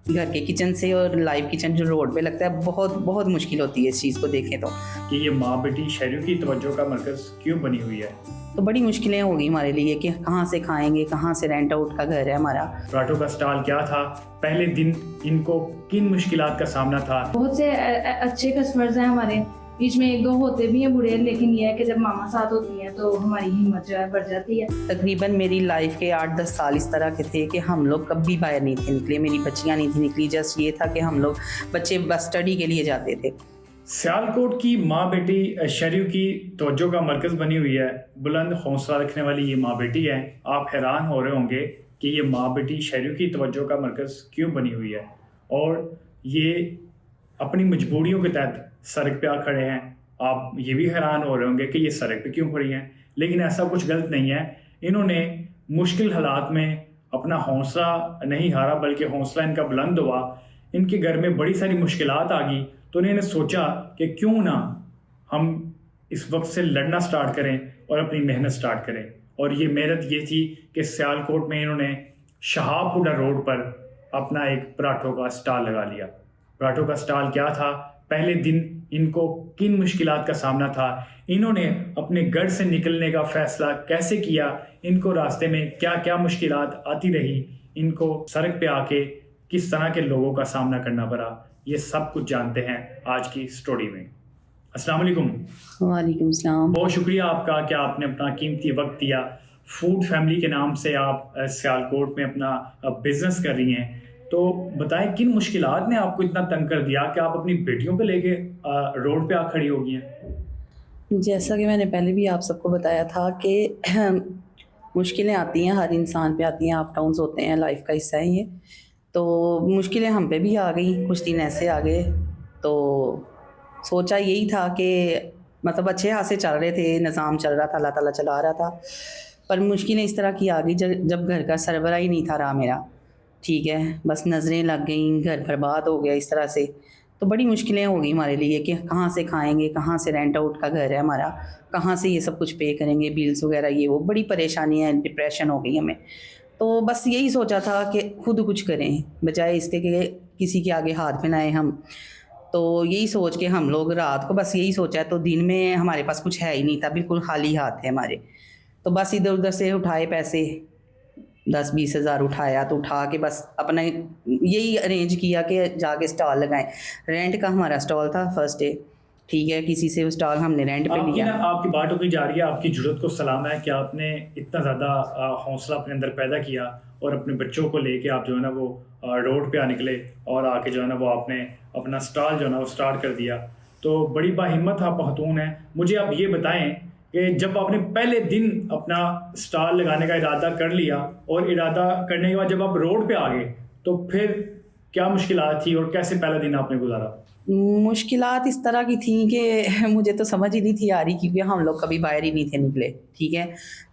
گھر کے کچن سے اور لائیو کچن جو روڈ پہ لگتا ہے بہت بہت مشکل ہوتی ہے اس چیز کو دیکھیں تو کہ یہ ماں بیٹی شہریوں کی توجہ کا مرکز کیوں بنی ہوئی ہے؟ تو بڑی مشکلیں ہوگی ہمارے لیے کہ کہاں سے کھائیں گے, کہاں سے رینٹ آؤٹ کا گھر ہے ہمارا. پراٹھوں کا سٹال کیا تھا, پہلے دن ان کو کن مشکلات کا سامنا تھا؟ بہت سے اچھے کسٹمرز ہیں ہمارے, بیچ میں ایک دو ہوتے بھی ہیں برے, لیکن یہ ہے کہ جب ماما ساتھ ہوتی ہیں تو ہماری ہمت جو ہے بڑھ جاتی ہے. تقریباً میری لائف کے 8-10 سال اس طرح کے تھے کہ ہم لوگ کبھی باہر نہیں تھے نکلے, میری بچیاں نہیں تھیں نکلی, جسٹ یہ تھا کہ ہم لوگ بچے بس اسٹڈی کے لیے جاتے تھے. سیالکوٹ کی ماں بیٹی شہریوں کی توجہ کا مرکز بنی ہوئی ہے. بلند حوصلہ رکھنے والی یہ ماں بیٹی ہے. آپ حیران ہو رہے ہوں گے کہ یہ ماں بیٹی شہریوں کی توجہ کا مرکز کیوں بنی ہوئی ہے, اور یہ اپنی مجبوریوں کے تحت سڑک پہ آ کھڑے ہیں. آپ یہ بھی حیران ہو رہے ہوں گے کہ یہ سڑک پہ کیوں کھڑی ہیں, لیکن ایسا کچھ غلط نہیں ہے. انہوں نے مشکل حالات میں اپنا حوصلہ نہیں ہارا, بلکہ حوصلہ ان کا بلند ہوا. ان کے گھر میں بڑی ساری مشکلات آ گئی تو انہوں نے سوچا کہ کیوں نہ ہم اس وقت سے لڑنا سٹارٹ کریں اور اپنی محنت سٹارٹ کریں. اور یہ محنت یہ تھی کہ سیالکوٹ میں انہوں نے شہاب پورہ روڈ پر اپنا ایک پراٹھوں کا سٹال لگا لیا. پراٹھوں کا سٹال کیا تھا, پہلے دن ان کو کن مشکلات کا سامنا تھا, انہوں نے اپنے گھر سے نکلنے کا فیصلہ کیسے کیا, ان کو راستے میں کیا کیا مشکلات آتی رہی, ان کو سڑک پہ آ کے کس طرح کے لوگوں کا سامنا کرنا پڑا, یہ سب کچھ جانتے ہیں آج کی سٹوری میں. السلام علیکم. وعلیکم السلام. بہت شکریہ آپ کا کہ آپ نے اپنا قیمتی وقت دیا. فوڈ فیملی کے نام سے آپ سیالکوٹ میں اپنا بزنس کر رہی ہیں, تو بتائیں کن مشکلات نے آپ کو اتنا تنگ کر دیا کہ آپ اپنی بیٹیوں کو لے کے روڈ پہ آ کھڑی ہو گئی ہیں؟ جیسا کہ میں نے پہلے بھی آپ سب کو بتایا تھا کہ مشکلیں آتی ہیں, ہر انسان پہ آتی ہیں, اپ ڈاؤنز ہوتے ہیں, لائف کا حصہ ہے یہ. تو مشکلیں ہم پہ بھی آ گئیں, کچھ دن ایسے آ گئے تو سوچا یہی تھا کہ مطلب اچھے ہاتھ سے چل رہے تھے, نظام چل رہا تھا, اللہ تعالیٰ چلا رہا تھا, پر مشکلیں اس طرح کی آ گئی جب گھر کا سربراہ ہی نہیں تھا رہا میرا, ٹھیک ہے, بس نظریں لگ گئیں, گھر برباد ہو گیا اس طرح سے. تو بڑی مشکلیں ہو گئی ہمارے لیے کہ کہاں سے کھائیں گے, کہاں سے رینٹ آؤٹ کا گھر ہے ہمارا, کہاں سے یہ سب کچھ پے کریں گے, بلز وغیرہ, یہ وہ بڑی پریشانی ہے, ڈپریشن ہو گئی ہمیں. تو بس یہی سوچا تھا کہ خود کچھ کریں بجائے اس کے کہ کسی کے آگے ہاتھ پھیلائیں ہم. تو یہی سوچ کے ہم لوگ رات کو بس یہی سوچا, تو دن میں ہمارے پاس کچھ ہے ہی نہیں تھا, بالکل خالی ہاتھ تھے ہمارے. تو بس ادھر ادھر سے اٹھائے پیسے, 10-20 ہزار اٹھایا, تو اٹھا کے بس اپنا یہی ارینج کیا کہ جا کے اسٹال لگائیں. رینٹ کا ہمارا اسٹال تھا فرسٹ ڈے, ٹھیک ہے, کسی سے اسٹال ہم نے رینٹ پہ لیا. آپ کی بات ہوتی جا رہی ہے, آپ کی جرأت کو سلام ہے کہ آپ نے اتنا زیادہ حوصلہ اپنے اندر پیدا کیا اور اپنے بچوں کو لے کے آپ جو ہے نا وہ روڈ پہ آ نکلے اور آ کے جو ہے نا وہ آپ نے اپنا اسٹال جو ہے نا وہ اسٹارٹ کر دیا. تو بڑی باہمت آپ خاتون ہیں. مجھے آپ یہ بتائیں کہ جب آپ نے پہلے دن اپنا اسٹال لگانے کا ارادہ کر لیا اور ارادہ کرنے کے بعد جب آپ روڈ پہ آ گئے تو پھر کیا مشکلات تھی اور کیسے پہلا دن آپ نے گزارا؟ مشکلات اس طرح کی تھیں کہ مجھے تو سمجھ ہی نہیں تھی آ رہی, کیونکہ ہم لوگ کبھی باہر ہی نہیں تھے نکلے, ٹھیک ہے.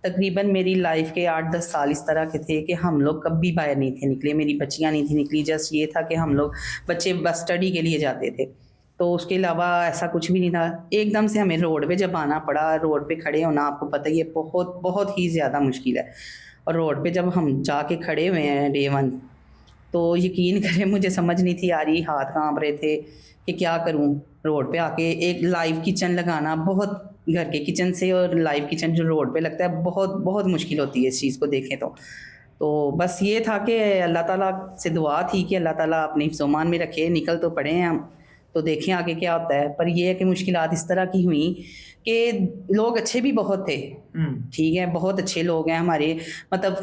تقریباً میری لائف کے 8-10 سال اس طرح کے تھے کہ ہم لوگ کبھی باہر نہیں تھے نکلے, میری بچیاں نہیں تھیں نکلی, جسٹ یہ تھا کہ ہم لوگ بچے بس اسٹڈی کے لیے جاتے تھے. تو اس کے علاوہ ایسا کچھ بھی نہیں تھا. ایک دم سے ہمیں روڈ پہ جب آنا پڑا, روڈ پہ کھڑے ہونا آپ کو پتہ ہی ہے بہت بہت ہی زیادہ مشکل ہے. اور روڈ پہ جب ہم جا کے کھڑے ہوئے ہیں ڈے 1, تو یقین کریں مجھے سمجھ نہیں تھی آ رہی, ہاتھ کانپ رہے تھے کہ کیا کروں. روڈ پہ آ کے ایک لائیو کچن لگانا, بہت گھر کے کچن سے اور لائیو کچن جو روڈ پہ لگتا ہے بہت بہت مشکل ہوتی ہے اس چیز کو دیکھیں تو بس یہ تھا کہ اللہ تعالیٰ سے دعا تھی کہ اللہ تعالیٰ اپنی حفظ و امان میں رکھے. نکل تو پڑے ہیں ہم, تو دیکھیں آگے کیا ہوتا ہے. پر یہ ہے کہ مشکلات اس طرح کی ہوئیں کہ لوگ اچھے بھی بہت تھے, ٹھیک ہے, بہت اچھے لوگ ہیں ہمارے. مطلب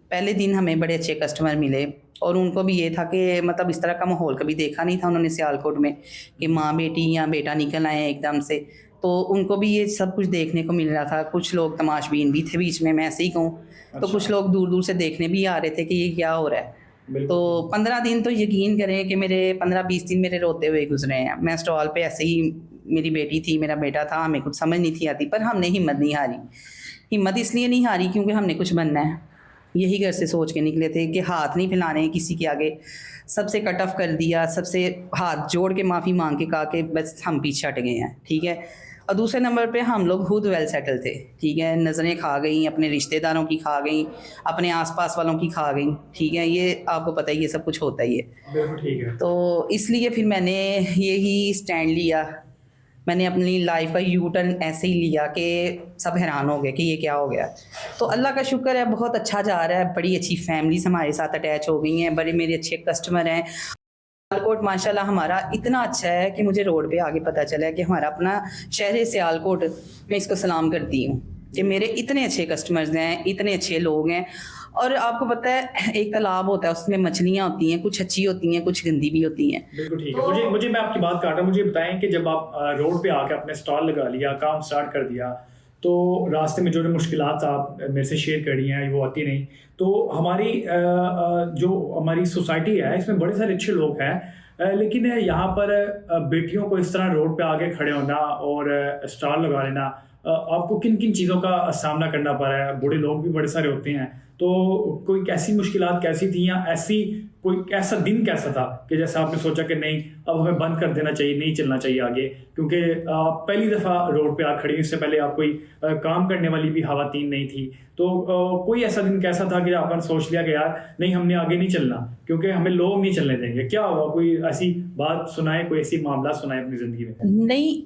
پہلے دن ہمیں بڑے اچھے کسٹمر ملے, اور ان کو بھی یہ تھا کہ مطلب اس طرح کا ماحول کبھی دیکھا نہیں تھا انہوں نے سیالکوٹ میں کہ ماں بیٹی یا بیٹا نکل آئے ایک دم سے. تو ان کو بھی یہ سب کچھ دیکھنے کو مل رہا تھا. کچھ لوگ تماش بین بھی تھے بیچ میں ایسے ہی کہوں, تو کچھ لوگ دور دور سے دیکھنے بھی آ رہے تھے کہ یہ کیا ہو رہا ہے. تو 15 دن تو یقین کریں کہ میرے 15-20 دن میرے روتے ہوئے گزرے ہیں. میں اسٹال پہ ایسے ہی, میری بیٹی تھی, میرا بیٹا تھا, ہمیں کچھ سمجھ نہیں تھی آتی, پر ہم نے ہمت نہیں ہاری. ہمت اس لیے نہیں ہاری کیونکہ ہم نے کچھ بننا ہے, یہی گھر سے سوچ کے نکلے تھے کہ ہاتھ نہیں پھیلانے کسی کے آگے. سب سے کٹ آف کر دیا, سب سے ہاتھ جوڑ کے معافی مانگ کے کہا کہ بس ہم پیچھے ہٹ گئے ہیں, ٹھیک ہے. اور دوسرے نمبر پہ ہم لوگ خود ویل سیٹل تھے, ٹھیک ہے, نظریں کھا گئیں, اپنے رشتہ داروں کی کھا گئیں, اپنے آس پاس والوں کی کھا گئیں, ٹھیک ہے, یہ آپ کو پتہ ہی یہ سب کچھ ہوتا ہی ہے. بالکل ٹھیک ہے. تو اس لیے پھر میں نے یہی اسٹینڈ لیا, میں نے اپنی لائف کا یو ٹرن ایسے ہی لیا کہ سب حیران ہو گئے کہ یہ کیا ہو گیا. تو اللہ کا شکر ہے بہت اچھا جا رہا ہے, بڑی اچھی فیملیز ہمارے ساتھ اٹیچ ہو گئی ہیں, بڑے میرے اچھے کسٹمر ہیں. سیالکوٹ ماشاء اللہ ہمارا اتنا اچھا ہے کہ مجھے روڈ پہ آگے پتہ چلا ہے کہ ہمارا اپنا شہر سیالکوٹ, میں اس کو سلام کرتی ہوں کہ میرے اتنے اچھے کسٹمرز ہیں, اتنے اچھے لوگ ہیں. اور آپ کو پتہ ہے ایک تالاب ہوتا ہے, اس میں مچھلیاں ہوتی ہیں, کچھ اچھی ہوتی ہیں, کچھ گندی بھی ہوتی ہیں. بالکل ٹھیک ہے. مجھے میں آپ کی بات کاٹ رہا ہوں, مجھے بتائیں کہ جب آپ روڈ پہ آ کے اپنے اسٹال لگا لیا, کام اسٹارٹ کر دیا, تو راستے میں جو مشکلات آپ میرے سے شیئر کر رہی ہیں وہ آتی نہیں. تو ہماری سوسائٹی ہے اس میں بڑے سارے اچھے لوگ ہیں, لیکن یہاں پر بیٹیوں کو اس طرح روڈ پہ آگے کھڑے ہونا اور اسٹال لگا لینا, آپ کو کن کن چیزوں کا سامنا کرنا پڑ رہا ہے؟ بوڑھے لوگ بھی بڑے سارے ہوتے ہیں, تو کوئی ایسی مشکلات کیسی تھیں, یا کوئی ایسا دن کیسا تھا کہ جیسا آپ نے سوچا کہ نہیں اب ہمیں بند کر دینا چاہیے, نہیں چلنا چاہیے آگے, کیونکہ آپ پہلی دفعہ روڈ پہ آ کھڑی, اس سے پہلے آپ کوئی کام کرنے والی بھی خواتین نہیں تھی, تو کوئی ایسا دن کیسا تھا کہ آپ نے سوچ لیا کہ یار نہیں ہم نے آگے نہیں چلنا کیونکہ ہمیں لوگ نہیں چلنے دیں گے؟ کیا ہوا, کوئی ایسی بات سنائے, کوئی ایسی معاملات سنائے اپنی زندگی میں. نہیں,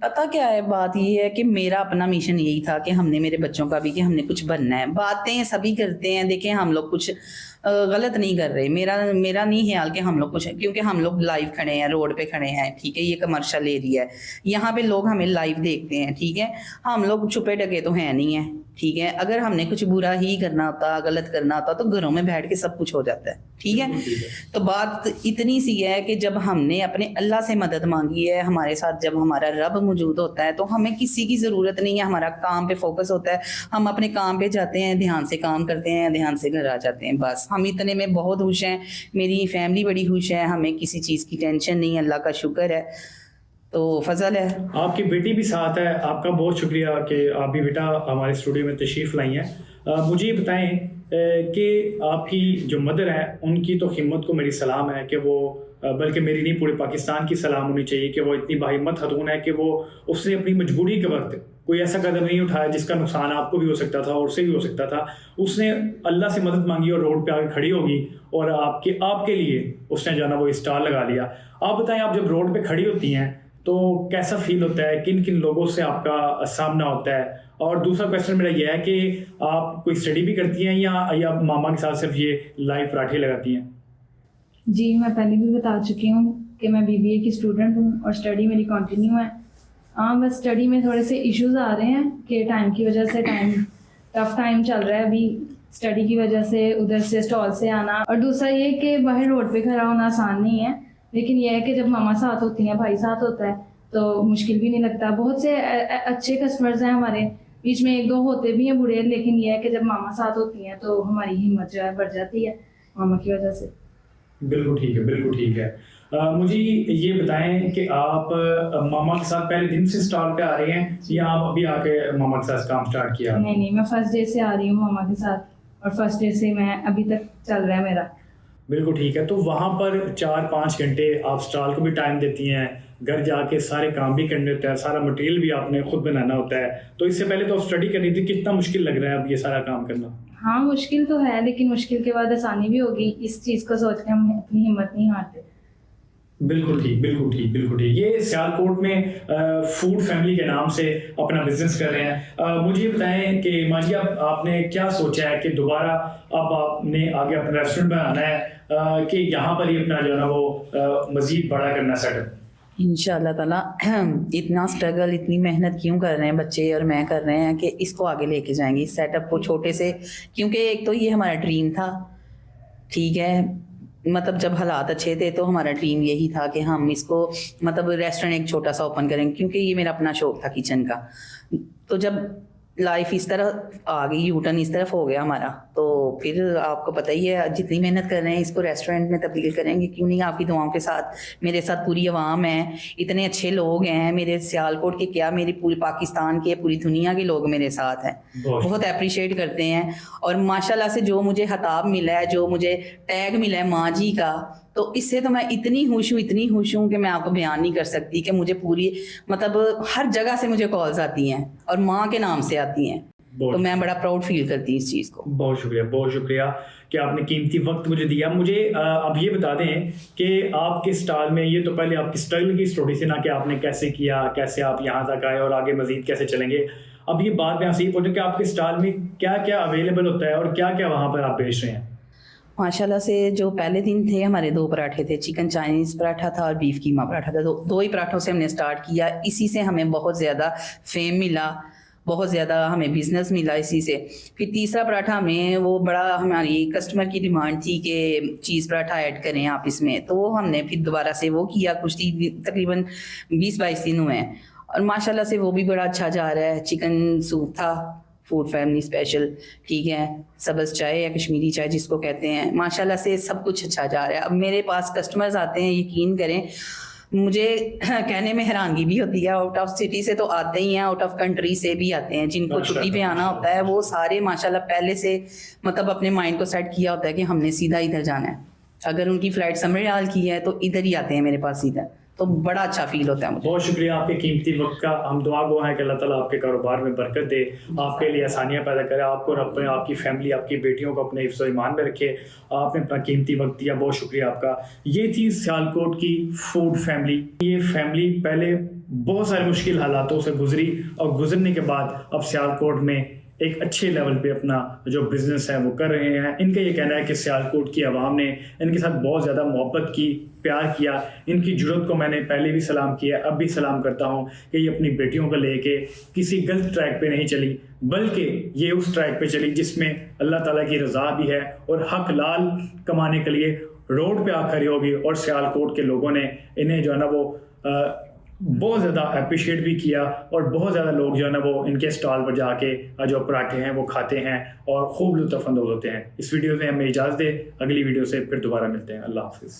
پتہ کیا ہے, بات یہ ہے کہ میرا اپنا مشن یہی تھا کہ ہم نے, میرے بچوں کا بھی, کہ ہم نے کچھ بننا ہے. باتیں سبھی کرتے ہیں, دیکھیں ہم لوگ کچھ غلط نہیں کر رہے, میرا نہیں خیال کہ ہم لوگ کچھ, کیونکہ ہم لوگ لائیو کھڑے ہیں, روڈ پہ کھڑے ہیں, ٹھیک ہے, یہ کمرشل ایریا ہے, یہاں پہ لوگ ہمیں لائیو دیکھتے ہیں, ٹھیک ہے, ہم لوگ چھپے ڈکے تو ہیں نہیں ہیں, ٹھیک ہے. اگر ہم نے کچھ برا ہی کرنا ہوتا, غلط کرنا ہوتا, تو گھروں میں بیٹھ کے سب کچھ ہو جاتا ہے, ٹھیک ہے. تو بات اتنی سی ہے کہ جب ہم نے اپنے اللہ سے مدد مانگی ہے, ہمارے ساتھ جب ہمارا رب موجود ہوتا ہے, تو ہمیں کسی کی ضرورت نہیں ہے, ہمارا کام پہ فوکس ہوتا ہے, ہم اپنے کام پہ جاتے ہیں, دھیان سے کام کرتے ہیں, دھیان سے گھر آ جاتے ہیں, بس. ہم اتنے میں بہت خوش ہیں, میری فیملی بڑی خوش ہے, ہمیں کسی چیز کی ٹینشن نہیں, اللہ کا شکر ہے, تو فضل ہے. آپ کی بیٹی بھی ساتھ ہے, آپ کا بہت شکریہ کہ آپ بھی بیٹا ہمارے اسٹوڈیو میں تشریف لائی ہیں. مجھے یہ بتائیں کہ آپ کی جو مدر ہیں ان کی تو ہمت کو میری سلام ہے, کہ وہ بلکہ میری نہیں پورے پاکستان کی سلام ہونی چاہیے کہ وہ اتنی باہمت خاتون ہے کہ اس نے اپنی مجبوری کے وقت کوئی ایسا قدم نہیں اٹھایا جس کا نقصان آپ کو بھی ہو سکتا تھا اور اس سے بھی ہو سکتا تھا. اس نے اللہ سے مدد مانگی اور روڈ پہ آ کے کھڑی ہوگی, اور آپ کے لیے اس نے جانا وہ اسٹال لگا لیا. آپ بتائیں, آپ جب روڈ پہ کھڑی ہوتی ہیں تو کیسا فیل ہوتا ہے, کن کن لوگوں سے آپ کا سامنا ہوتا ہے؟ اور دوسرا کویشچن میرا یہ ہے کہ آپ کوئی اسٹڈی بھی کرتی ہیں یا ماما کے ساتھ صرف یہ لائیو پراٹھے لگاتی ہیں؟ جی, میں پہلے بھی بتا چکی ہوں کہ میں BBA کی اسٹوڈنٹ ہوں اور اسٹڈی میری کنٹینیو ہے. ہاں, بس اسٹڈی میں تھوڑے سے ایشوز آ رہے ہیں کہ ٹائم کی وجہ سے, ٹف ٹائم چل رہا ہے ابھی اسٹڈی کی وجہ سے, ادھر سے اسٹال سے آنا, اور دوسرا یہ کہ باہر روڈ پہ کھڑا ہونا آسان نہیں ہے, لیکن یہ ہے کہ جب ماما ساتھ ہوتی ہیں, بھائی ساتھ ہوتا ہے, تو مشکل بھی نہیں لگتا. بہت سے اچھے کسٹمرز ہیں ہمارے, بیچ میں ایک دو ہوتے بھی ہیں بوڑھے, لیکن یہ ہے کہ جب ماما ساتھ ہوتی ہیں تو ہماری ہمت جو ہے بڑھ جاتی ہے ماما کی وجہ سے. بالکل ٹھیک ہے, بالکل ٹھیک ہے. مجھے یہ بتائیں کہ آپ ماما کے ساتھ پہلے دن سے اسٹال پہ آ رہے ہیں یا آپ ابھی آ کے ماما کے ساتھ کام اسٹارٹ کیا؟ نہیں, میں فرسٹ ڈے سے آ رہی ہوں ماما کے ساتھ, اور فرسٹ ڈے سے میں ابھی تک چل رہا ہے میرا. بالکل ٹھیک ہے. تو وہاں پر 4-5 گھنٹے آپ اسٹال کو بھی ٹائم دیتی ہیں, گھر جا کے سارے کام بھی کرنے ہوتا ہے, سارا مٹیریل بھی آپ نے خود بنانا ہوتا ہے, تو اس سے پہلے تو آپ اسٹڈی کرنی تھی, کتنا مشکل لگ رہا ہے اب یہ سارا کام کرنا؟ ہاں, مشکل تو ہے, لیکن مشکل کے بعد آسانی بھی ہوگی. اس چیز کو سوچ کے ہم اپنی ہمت نہیں ہارتے. بالکل ٹھیک, بالکل ٹھیک, بالکل ٹھیک. یہ سیالکوٹ میں فوڈ فیملی کے نام سے اپنا بزنس کر رہے ہیں. مجھے یہ بتائیں کہ ماں جی, آپ نے کیا سوچا ہے کہ دوبارہ اب آپ نے آگے اپنا ریسٹورینٹ بنانا ہے کہ یہاں پر ہی اپنا جو ہے نا وہ مزید بڑا کرنا سیٹ اپ؟ انشاء اللہ تعالیٰ. اتنا اسٹرگل, اتنی محنت کیوں کر رہے ہیں بچے اور میں کر رہے ہیں کہ اس کو آگے لے کے جائیں گے, اس سیٹ اپ کو چھوٹے سے, کیونکہ ایک تو یہ ہمارا ڈریم تھا, ٹھیک ہے, مطلب جب حالات اچھے تھے تو ہمارا ڈریم یہی تھا کہ ہم اس کو مطلب ریسٹورینٹ ایک چھوٹا سا اوپن کریں, کیونکہ یہ میرا اپنا شوق تھا کچن کا. تو جب لائف اس طرح آ گئی, یو ٹرن اس طرف ہو گیا ہمارا, تو پھر آپ کو پتہ ہی ہے جتنی محنت کر رہے ہیں اس کو ریسٹورینٹ میں تبدیل کریں گے, کیوں نہیں. آپ کی دعاؤں کے ساتھ, میرے ساتھ پوری عوام ہے, اتنے اچھے لوگ ہیں میرے سیالکوٹ کے, کیا میری پوری پاکستان کے, پوری دنیا کے لوگ میرے ساتھ ہیں, بہت اپریشیٹ کرتے ہیں. اور ماشاء اللہ سے جو مجھے خطاب ملا ہے, جو مجھے ٹیگ ملا ہے ماں جی کا, تو اس سے تو میں اتنی خوش ہوں کہ میں آپ کو بیان نہیں کر سکتی کہ مجھے پوری مطلب ہر جگہ سے مجھے کالز آتی ہیں اور ماں کے نام سے آتی ہیں، تو میں بڑا پراؤڈ فیل کرتی ہوں اس چیز کو. بہت شکریہ کہ آپ نے قیمتی وقت مجھے دیا. مجھے اب یہ بتا دیں کہ آپ کے اسٹال میں، یہ تو پہلے آپ کی اسٹرگل کی اسٹوری سے نا کہ آپ نے کیسے کیا، کیسے آپ یہاں تک آئے اور آگے مزید کیسے چلیں گے. اب یہ بات میں آپ سے یہ پوچھوں کہ آپ کے اسٹال میں کیا کیا اویلیبل ہوتا ہے اور کیا کیا وہاں پر آپ بیچ رہے ہیں؟ ماشاء اللہ سے جو پہلے دن تھے ہمارے 2 پراٹھے تھے، چکن چائنیز پراٹھا تھا اور بیف قیمہ پراٹھا تھا. 2 ہی پراٹھوں سے ہم نے اسٹارٹ کیا. اسی سے ہمیں بہت زیادہ فیم ملا، بہت زیادہ ہمیں بزنس ملا اسی سے. پھر تیسرا پراٹھا ہمیں وہ بڑا ہماری کسٹمر کی ڈیمانڈ تھی کہ چیز پراٹھا ایڈ کریں آپ اس میں، تو وہ ہم نے پھر دوبارہ سے وہ کیا. کچھ تقریباً 20-22 دن ہوئے ہیں اور ماشاء اللہ سے وہ بھی بڑا اچھا جا رہا ہے. چکن سوپ تھا فوڈ فیملی اسپیشل، ٹھیک ہے، سبز چائے یا کشمیری چائے جس کو کہتے ہیں، ماشاء اللہ سے سب کچھ اچھا جا رہا ہے. اب میرے پاس کسٹمرز آتے ہیں، یقین کریں مجھے کہنے میں حیرانگی بھی ہوتی ہے، آؤٹ آف سٹی سے تو آتے ہی ہیں، آؤٹ آف کنٹری سے بھی آتے ہیں. جن کو چھٹی پہ آنا ہوتا ہے وہ سارے ماشاءاللہ پہلے سے مطلب اپنے مائنڈ کو سیٹ کیا ہوتا ہے کہ ہم نے سیدھا ادھر جانا ہے. اگر ان کی فلائٹ سمریال کی ہے تو ادھر ہی آتے ہیں میرے پاس سیدھا، تو بڑا اچھا فیل ہوتا ہے مجھے. بہت شکریہ آپ کے قیمتی وقت کا. ہم دعا گو ہیں کہ اللہ تعالیٰ آپ کے کاروبار میں برکت دے، آپ کے لیے آسانیاں پیدا کرے، آپ کو رب، آپ کی فیملی، آپ کی بیٹیوں کو اپنے حفظ و ایمان میں رکھے. آپ نے اپنا قیمتی وقت دیا، بہت شکریہ آپ کا. یہ تھی سیالکوٹ کی فوڈ فیملی. یہ فیملی پہلے بہت سارے مشکل حالاتوں سے گزری اور گزرنے کے بعد اب سیالکوٹ میں ایک اچھے لیول پہ اپنا جو بزنس ہے وہ کر رہے ہیں. ان کا یہ کہنا ہے کہ سیالکوٹ کی عوام نے ان کے ساتھ بہت زیادہ محبت کی، پیار کیا. ان کی جرت کو میں نے پہلے بھی سلام کیا، اب بھی سلام کرتا ہوں کہ یہ اپنی بیٹیوں کو لے کے کسی غلط ٹریک پہ نہیں چلی، بلکہ یہ اس ٹریک پہ چلی جس میں اللہ تعالیٰ کی رضا بھی ہے اور حق لال کمانے کے لیے روڈ پہ آ کھڑی ہوگی. اور سیالکوٹ کے لوگوں نے انہیں جو ہے نا وہ بہت زیادہ اپریشیٹ بھی کیا اور بہت زیادہ لوگ جو ہے نا وہ ان کے اسٹال پر جا کے جو پراٹھے ہیں وہ کھاتے ہیں اور خوب لطف اندوز ہوتے ہیں. اس ویڈیو میں ہمیں اجازت دے، اگلی ویڈیو سے پھر دوبارہ ملتے ہیں. اللہ حافظ.